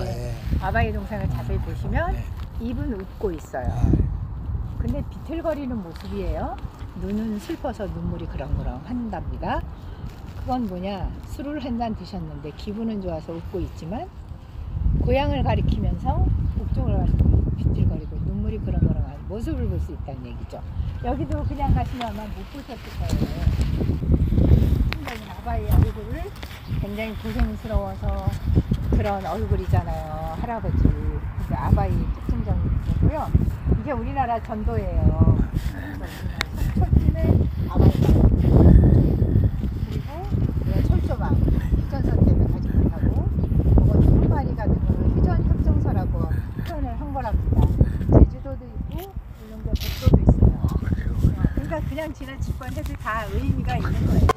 예. 아바이 동상을 자세히 보시면 네. 입은 웃고 있어요. 근데 비틀거리는 모습이에요. 눈은 슬퍼서 눈물이 그렁그렁 한답니다. 그건 뭐냐, 술을 한 잔 드셨는데 기분은 좋아서 웃고 있지만 고향을 가리키면서 옥종을 가지고 비틀거리고 눈물이 그렁그렁한 모습을 볼 수 있다는 얘기죠. 여기도 그냥 가시면 아마 못 보셨을 거예요. 순간이 아바이 얼굴을 굉장히 고생스러워서 그런 얼굴이잖아요, 할아버지. 근데 아바이 특징적인 거고요. 이게 우리나라 전도예요. 철진의 아바이가 그리고 철조망 휴전선 때문에 가지 못하고 그거 두루마리 같은 거를 휴전협정서라고 표현을 한 거랍니다. 제주도도 있고 울릉도 백도도 있어요. 그러니까 그냥 지나칠 뻔 해도 다 의미가 있는 거예요.